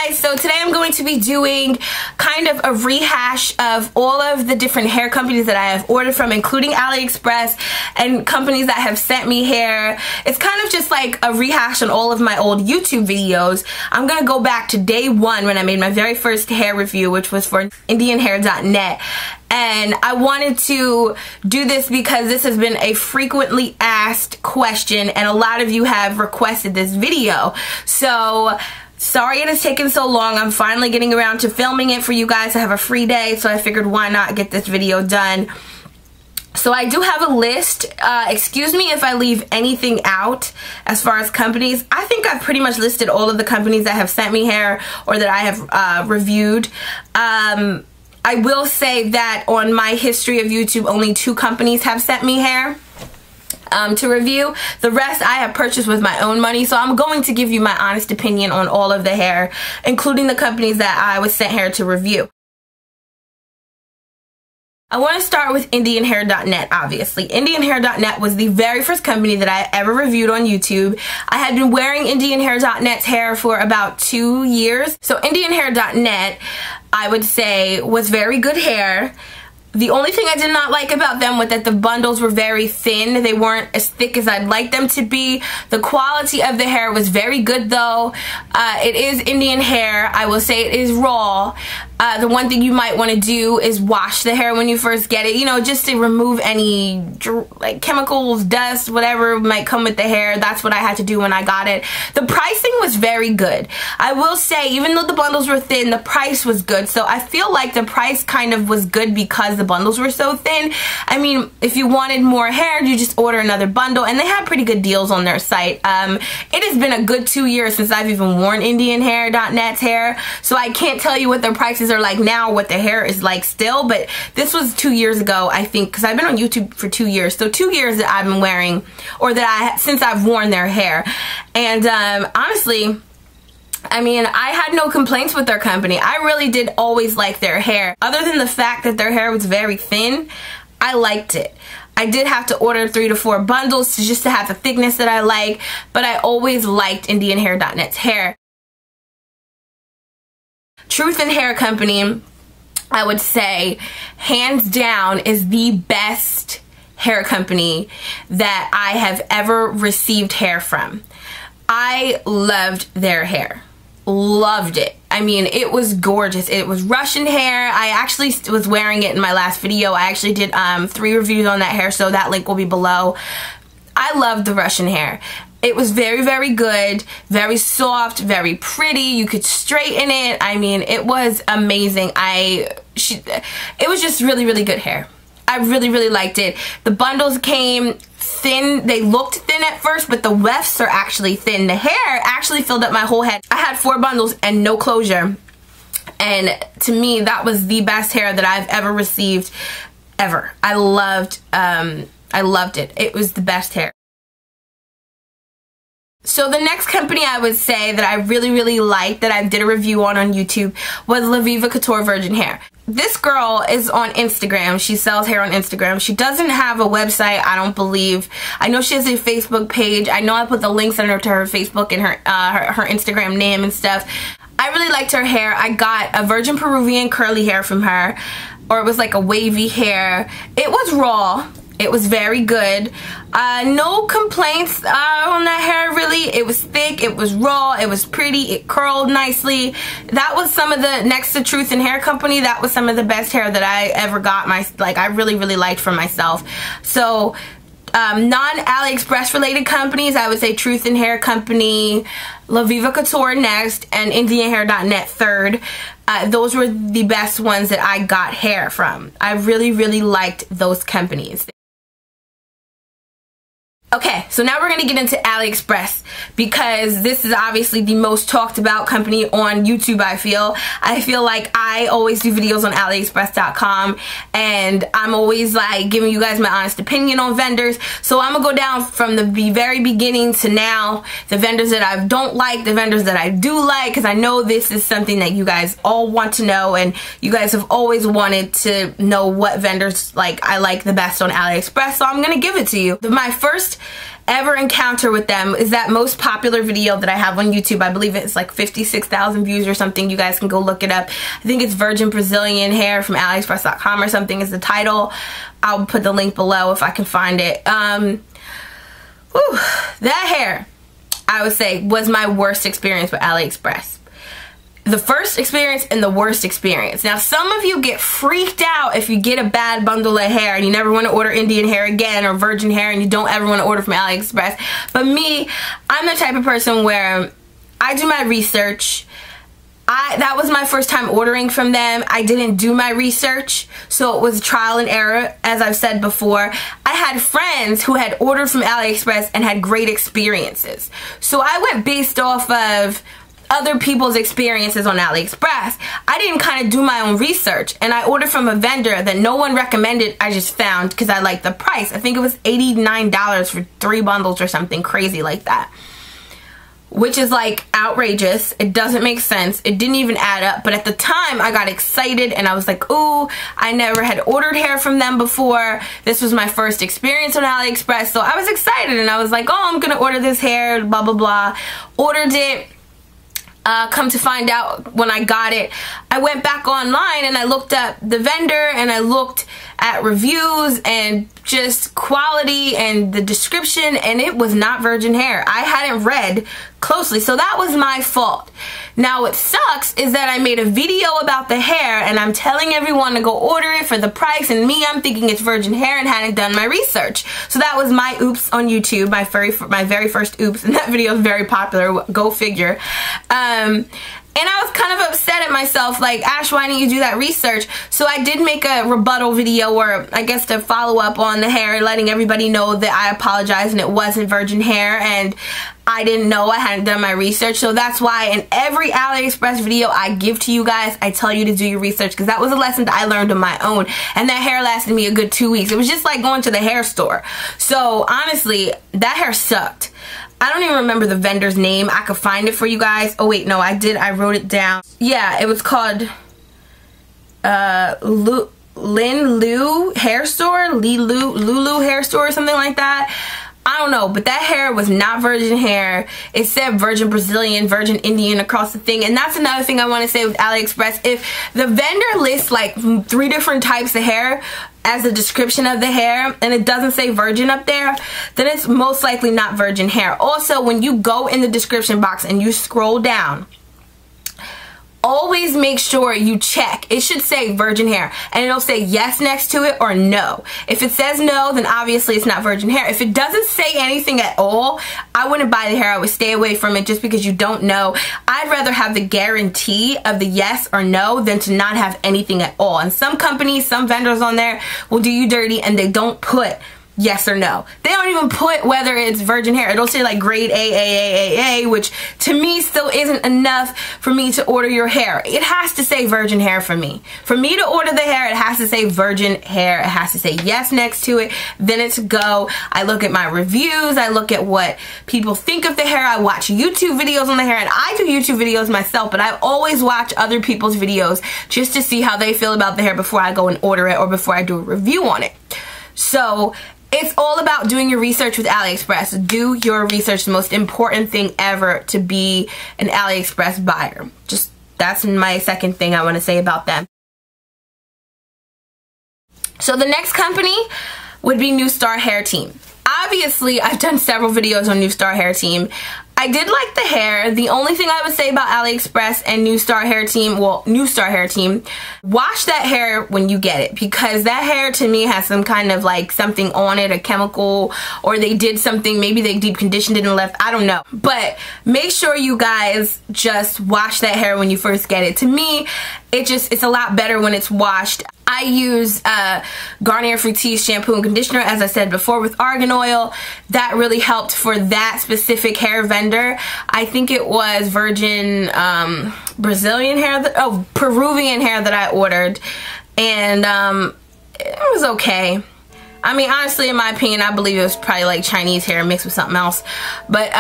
guys, so today I'm going to be doing kind of a rehash of all of the different hair companies that I have ordered from, including AliExpress and companies that have sent me hair. It's kind of just like a rehash on all of my old YouTube videos. I'm gonna go back to day one when I made my very first hair review, which was for IndianHair.net. And I wanted to do this because this has been a frequently asked question and a lot of you have requested this video. So sorry it has taken so long. I'm finally getting around to filming it for you guys. I have a free day, so I figured why not get this video done. So I do have a list. Excuse me if I leave anything out as far as companies. I think I've pretty much listed all of the companies that have sent me hair or that I have reviewed. I will say that on my history of YouTube, only 2 companies have sent me hair to review. The rest I have purchased with my own money, so I'm going to give you my honest opinion on all of the hair, including the companies that I was sent hair to review. I want to start with IndianHair.net, obviously. IndianHair.net was the very first company that I ever reviewed on YouTube. I had been wearing IndianHair.net's hair for about 2 years. So IndianHair.net, I would say, was very good hair. The only thing I did not like about them was that the bundles were very thin. They weren't as thick as I'd like them to be. The quality of the hair was very good though. It is Indian hair. I will say it is raw. The one thing you might want to do is wash the hair when you first get it, you know, just to remove any like chemicals, dust, whatever might come with the hair. That's what I had to do when I got it. The pricing was very good. I will say, even though the bundles were thin, the price was good. So I feel like the price kind of was good because the bundles were so thin. I mean, if you wanted more hair, you just order another bundle, and they have pretty good deals on their site. It has been a good 2 years since I've even worn IndianHair.net's hair, so I can't tell you what their prices are like now, what the hair is like still, but this was 2 years ago, I think, because I've been on YouTube for 2 years, so 2 years that I've been wearing, or that since I've worn their hair. And honestly, I mean, I had no complaints with their company. I really did always like their hair. Other than the fact that their hair was very thin, I liked it. I did have to order 3 to 4 bundles just to have the thickness that I like, but I always liked IndianHair.net's hair. Truth in Hair Company, I would say, hands down, is the best hair company that I have ever received hair from. I loved their hair. Loved it. I mean, it was gorgeous. It was Russian hair. I actually was wearing it in my last video. I actually did 3 reviews on that hair, so that link will be below. I loved the Russian hair. It was very, very good, very soft, very pretty. You could straighten it. I mean, it was amazing. It was just really, really good hair. I really, really liked it. The bundles came thin. They looked thin at first, but the wefts are actually thin. The hair actually filled up my whole head. I had 4 bundles and no closure. And to me, that was the best hair that I've ever received, ever. I loved it. It was the best hair. So the next company I would say that I really, really liked, that I did a review on YouTube, was La Viva Couture Virgin Hair. This girl is on Instagram. She sells hair on Instagram. She doesn't have a website, I don't believe. I know she has a Facebook page. I know I put the links under to her Facebook and her Instagram name and stuff. I really liked her hair. I got a Virgin Peruvian curly hair from her, or it was like a wavy hair. It was raw. It was very good. No complaints on that hair, really. It was thick, it was raw, it was pretty, it curled nicely. That was some of the, next to Truth in Hair Company, that was some of the best hair that I ever got. I really, really liked for myself. So, non-AliExpress related companies, I would say Truth in Hair Company, La Viva Couture next, and IndianHair.net third. Those were the best ones that I got hair from. I really, really liked those companies. Okay, so now we're going to get into AliExpress, because this is obviously the most talked about company on YouTube, I feel like I always do videos on AliExpress.com, and I'm always like giving you guys my honest opinion on vendors. So I'm going to go down from the very beginning to now, the vendors that I don't like, the vendors that I do like, because I know this is something that you guys all want to know, and you guys have always wanted to know what vendors I like the best on AliExpress, so I'm going to give it to you. My first ever encounter with them is that most popular video that I have on YouTube. I believe it's like 56,000 views or something. You guys can go look it up. I think it's Virgin Brazilian Hair from AliExpress.com or something is the title. I'll put the link below if I can find it. That hair, I would say, was my worst experience with AliExpress. The first experience and the worst experience. Now, some of you get freaked out if you get a bad bundle of hair and you never want to order Indian hair again or virgin hair and you don't ever want to order from AliExpress. But me, I'm the type of person where I do my research. That was my first time ordering from them. I didn't do my research, so it was trial and error, as I've said before. I had friends who had ordered from AliExpress and had great experiences. So I went based off of other people's experiences on AliExpress. I didn't kind of do my own research, and I ordered from a vendor that no one recommended. I just found because I liked the price. I think it was $89 for 3 bundles or something crazy like that, which is like outrageous. It doesn't make sense. It didn't even add up. But at the time, I got excited and I was like, ooh, I never had ordered hair from them before. This was my first experience on AliExpress. So I was excited and I was like, oh, I'm gonna order this hair, blah, blah, blah. Ordered it. Come to find out, when I got it, I went back online and I looked up the vendor and I looked at reviews and just quality and the description, and it was not virgin hair. I hadn't read closely, so that was my fault. Now what sucks is that I made a video about the hair and I'm telling everyone to go order it for the price, and me, I'm thinking it's virgin hair and hadn't done my research. So that was my oops on YouTube, my very first oops, and that video is very popular, go figure. And I was kind of upset at myself, like, Ash, why didn't you do that research? So I did make a rebuttal video, or I guess to follow up on the hair, letting everybody know that I apologize and it wasn't virgin hair and I didn't know, I hadn't done my research. So that's why in every AliExpress video I give to you guys, I tell you to do your research, because that was a lesson that I learned on my own, and that hair lasted me a good 2 weeks. It was just like going to the hair store. So honestly, that hair sucked. I don't even remember the vendor's name. I could find it for you guys. Oh wait, no, I did. I wrote it down. Yeah, it was called Lin Lu Hair Store, Lulu Hair Store or something like that. I don't know, but that hair was not virgin hair. It said Virgin Brazilian, Virgin Indian across the thing. And that's another thing I want to say with AliExpress. If the vendor lists like 3 different types of hair as a description of the hair and it doesn't say virgin up there, then it's most likely not virgin hair. Also, when you go in the description box and you scroll down, always make sure you check. It should say virgin hair, and it'll say yes next to it or no. If it says no, then obviously it's not virgin hair. If it doesn't say anything at all, I wouldn't buy the hair. I would stay away from it just because you don't know. I'd rather have the guarantee of the yes or no than to not have anything at all. And some companies, some vendors on there will do you dirty and they don't put yes or no. They don't even put whether it's virgin hair. It'll say like grade A, which to me still isn't enough for me to order your hair. It has to say virgin hair for me. For me to order the hair, it has to say virgin hair. It has to say yes next to it. Then it's go. I look at my reviews. I look at what people think of the hair. I watch YouTube videos on the hair, and I do YouTube videos myself, but I always watch other people's videos just to see how they feel about the hair before I go and order it or before I do a review on it. So it's all about doing your research with AliExpress. Do your research, the most important thing ever to be an AliExpress buyer. Just, that's my second thing I want to say about them. So the next company would be New Star Hair Team. Obviously, I've done several videos on New Star Hair Team. I did like the hair. The only thing I would say about AliExpress and New Star Hair Team, well, New Star Hair Team, wash that hair when you get it, because that hair to me has some kind of like something on it, a chemical, or they did something, maybe they deep conditioned it and left, I don't know. But make sure you guys just wash that hair when you first get it. To me, it's a lot better when it's washed. I use Garnier Fructis shampoo and conditioner, as I said before, with argan oil. That really helped for that specific hair vendor. I think it was Virgin Brazilian hair, Peruvian hair that I ordered, and it was okay. I mean, honestly, in my opinion, I believe it was probably like Chinese hair mixed with something else. But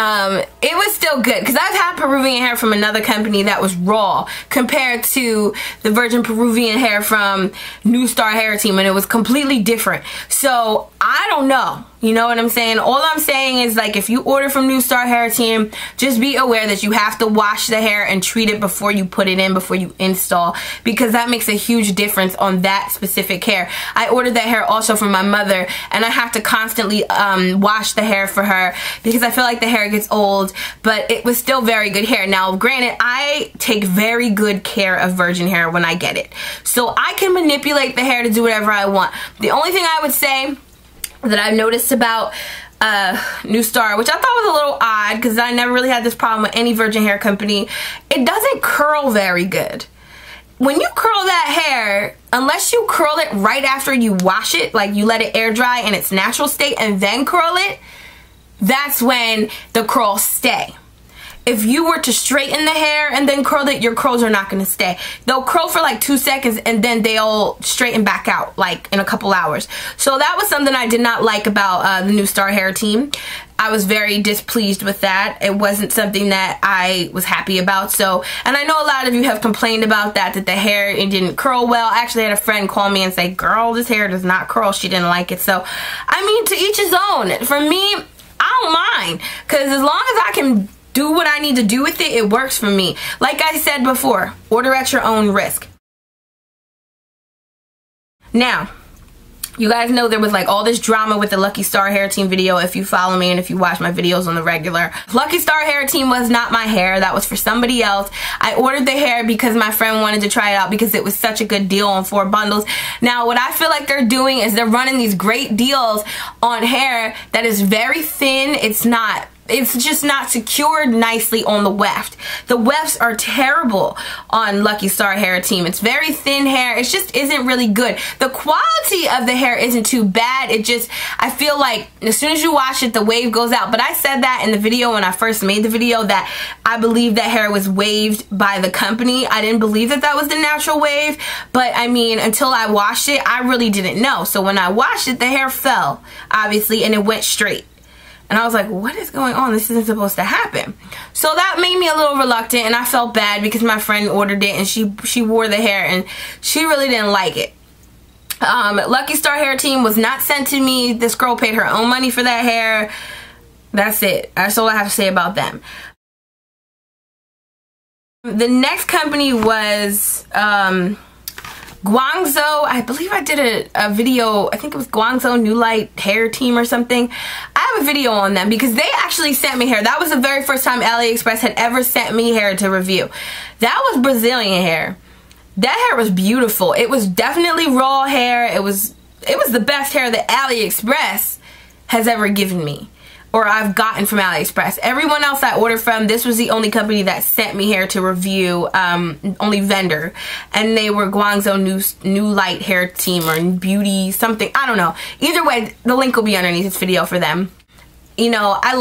it was still good, because I've had Peruvian hair from another company that was raw compared to the Virgin Peruvian hair from New Star Hair Team, and it was completely different. So I don't know. You know what I'm saying? All I'm saying is, like, if you order from New Star Hair Team, just be aware that you have to wash the hair and treat it before you put it in, before you install, because that makes a huge difference on that specific hair. I ordered that hair also from my mother, and I have to constantly wash the hair for her because I feel like the hair gets old, but it was still very good hair. Now, granted, I take very good care of virgin hair when I get it, so I can manipulate the hair to do whatever I want. The only thing I would say that I've noticed about New Star, which I thought was a little odd because I never really had this problem with any virgin hair company, it doesn't curl very good. When you curl that hair, unless you curl it right after you wash it, like you let it air dry in its natural state and then curl it, that's when the curls stay. If you were to straighten the hair and then curl it, your curls are not going to stay. They'll curl for like 2 seconds and then they'll straighten back out like in a couple hours. So that was something I did not like about the New Star Hair Team. I was very displeased with that. It wasn't something that I was happy about. So, and I know a lot of you have complained about that the hair, it didn't curl well. I actually had a friend call me and say, girl, this hair does not curl. She didn't like it. So, I mean, to each his own. For me, I don't mind, because as long as I can do what I need to do with it, it works for me. Like I said before, order at your own risk. Now, you guys know there was like all this drama with the Lucky Star Hair Team video if you follow me and if you watch my videos on the regular. Lucky Star Hair Team was not my hair. That was for somebody else. I ordered the hair because my friend wanted to try it out because it was such a good deal on 4 bundles. Now, what I feel like they're doing is they're running these great deals on hair that is very thin. It's just not secured nicely on the weft. The wefts are terrible on Lucky Star Hair Team. It's very thin hair. It just isn't really good. The quality of the hair isn't too bad. It just, I feel like as soon as you wash it, the wave goes out. But I said that in the video when I first made the video, that I believe that hair was waved by the company. I didn't believe that that was the natural wave. But I mean, until I washed it, I really didn't know. So when I washed it, the hair fell, obviously, and it went straight. And I was like, what is going on? This isn't supposed to happen. So that made me a little reluctant, and I felt bad because my friend ordered it and she wore the hair and she really didn't like it. Lucky Star Hair Team was not sent to me. This girl paid her own money for that hair. That's it. That's all I have to say about them. The next company was Guangzhou. I believe I did a video, I think it was Guangzhou New Light Hair Team or something. I have a video on them because they actually sent me hair. That was the very first time AliExpress had ever sent me hair to review. That was Brazilian hair. That hair was beautiful. It was definitely raw hair. It was the best hair that AliExpress has ever given me, or I've gotten from AliExpress. Everyone else I ordered from, this was the only company that sent me hair to review, only vendor. And they were Guangzhou New Light Hair Team or Beauty something, I don't know. Either way, the link will be underneath this video for them. You know, I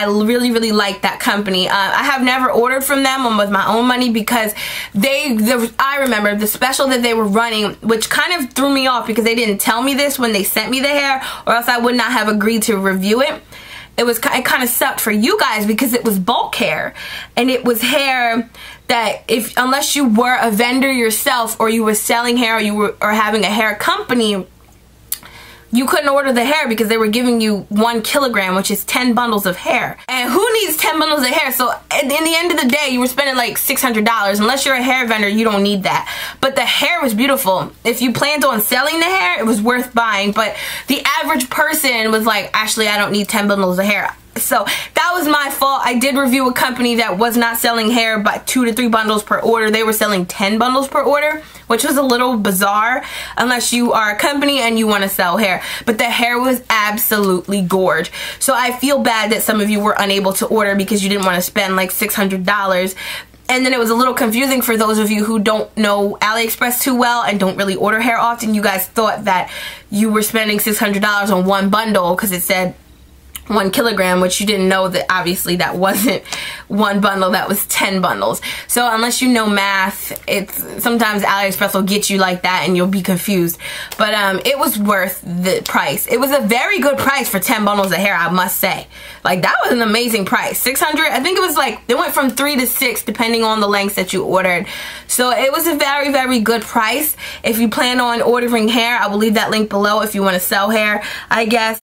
really like that company. I have never ordered from them with my own money because I remember the special that they were running, which kind of threw me off because they didn't tell me this when they sent me the hair, or else I would not have agreed to review it. It kind of sucked for you guys because it was bulk hair, and it was hair that unless you were a vendor yourself or you were selling hair or having a hair company, you couldn't order the hair because they were giving you 1 kilogram, which is 10 bundles of hair. And who needs 10 bundles of hair? So in the end of the day, you were spending like $600. Unless you're a hair vendor, you don't need that. But the hair was beautiful. If you planned on selling the hair, it was worth buying. But the average person was like, actually, I don't need 10 bundles of hair. So that was my fault. I did review a company that was not selling hair but 2 to 3 bundles per order. They were selling 10 bundles per order, which was a little bizarre unless you are a company and you want to sell hair. But the hair was absolutely gorge. So I feel bad that some of you were unable to order because you didn't want to spend like $600. And then it was a little confusing for those of you who don't know AliExpress too well and don't really order hair often. You guys thought that you were spending $600 on 1 bundle because it said 1 kilogram, which you didn't know that obviously that wasn't 1 bundle, that was 10 bundles. So unless you know math, sometimes AliExpress will get you like that and you'll be confused. But it was worth the price. It was a very good price for 10 bundles of hair, I must say. Like, that was an amazing price. $600, I think it was like, they went from 3 to 6 depending on the lengths that you ordered. So it was a very, very good price. If you plan on ordering hair, I will leave that link below if you want to sell hair, I guess.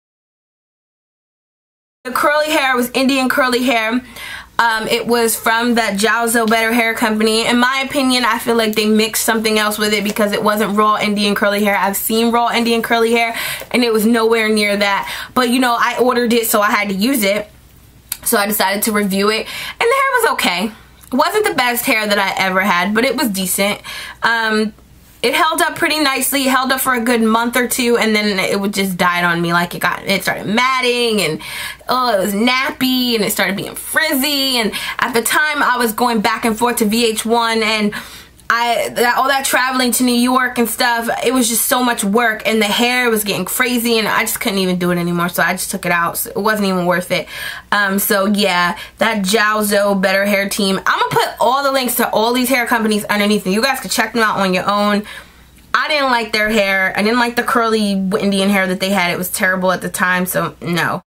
The curly hair was Indian curly hair. It was from that Zhao Better Hair Company. In my opinion, I feel like they mixed something else with it because it wasn't raw Indian curly hair. I've seen raw Indian curly hair and it was nowhere near that. But you know, I ordered it, so I had to use it. So I decided to review it. And the hair was okay. It wasn't the best hair that I ever had, but it was decent. It held up pretty nicely. It held up for a good month or two, and then it would just died on me. Like it started matting, and oh, it was nappy, and it started being frizzy. And at the time, I was going back and forth to VH1, and all that traveling to New York and stuff, it was just so much work, and the hair was getting crazy, and I just couldn't even do it anymore, so I just took it out. So it wasn't even worth it. So yeah, that Zhao Better Hair team, I'm gonna put all the links to all these hair companies underneath, and you guys can check them out on your own. I didn't like their hair. I didn't like the curly Indian hair that they had. It was terrible at the time, so no.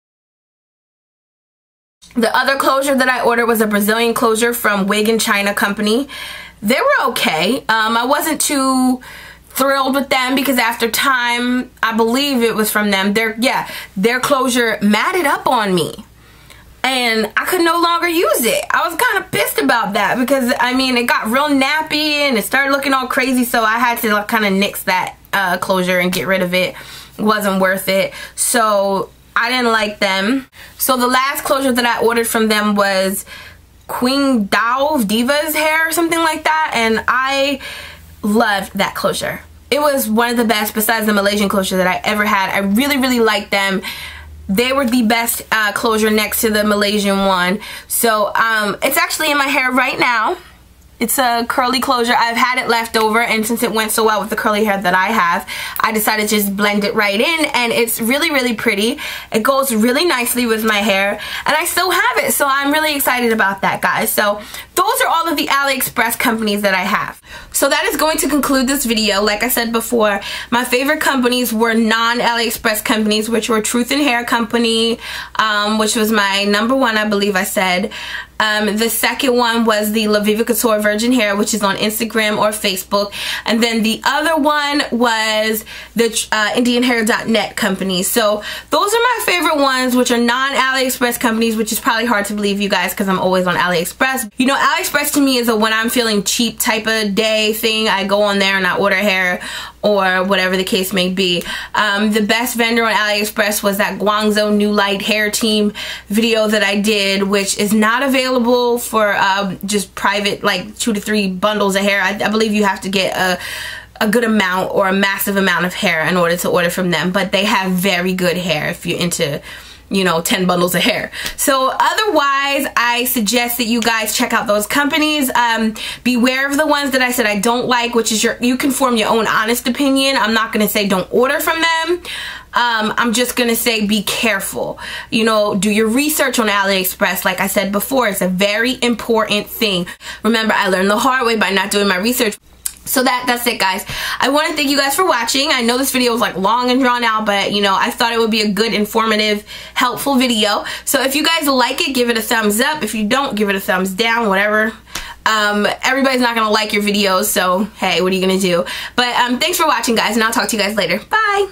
The other closure that I ordered was a Brazilian closure from Wig in China company. They were okay. I wasn't too thrilled with them because after time, I believe it was from them. Their closure matted up on me, and I could no longer use it. I was kind of pissed about that because, I mean, it got real nappy and it started looking all crazy, so I had to like, kind of nix that closure and get rid of it. It wasn't worth it, so I didn't like them. So the last closure that I ordered from them was Qingdao Divas hair or something like that, and I loved that closure. It was one of the best besides the Malaysian closure that I ever had. I really liked them. They were the best closure next to the Malaysian one. So it's actually in my hair right now. It's a curly closure. I've had it left over, and since it went so well with the curly hair that I have, I decided to just blend it right in, and it's really pretty. It goes really nicely with my hair, and I still have it, so I'm really excited about that, guys. So those are all of the AliExpress companies that I have. So that is going to conclude this video. Like I said before, my favorite companies were non-AliExpress companies, which were Truth in Hair Company, which was my #1, I believe I said. The second one was the La Viva Couture Virgin Hair, which is on Instagram or Facebook. And then the other one was the IndianHair.net company. So those are my favorite ones, which are non-AliExpress companies, which is probably hard to believe, you guys, because I'm always on AliExpress. You know, AliExpress to me is a when I'm feeling cheap type of day thing. I go on there and I order hair or whatever the case may be. The best vendor on AliExpress was that Guangzhou New Light Hair Team video that I did, which is not available for just private, like 2 to 3 bundles of hair. I believe you have to get a good amount or a massive amount of hair in order to order from them, but they have very good hair if you're into, you know, 10 bundles of hair. So otherwise, I suggest that you guys check out those companies. Beware of the ones that I said I don't like, which is you can form your own honest opinion. I'm not going to say don't order from them. I'm just going to say be careful. You know, do your research on AliExpress. Like I said before, it's a very important thing. Remember, I learned the hard way by not doing my research. So that's it, guys. I want to thank you guys for watching. I know this video was like long and drawn out, but you know, I thought it would be a good, informative, helpful video. So if you guys like it, give it a thumbs up. If you don't, give it a thumbs down, whatever. Everybody's not gonna like your videos, so hey, what are you gonna do? But thanks for watching, guys, and I'll talk to you guys later. Bye.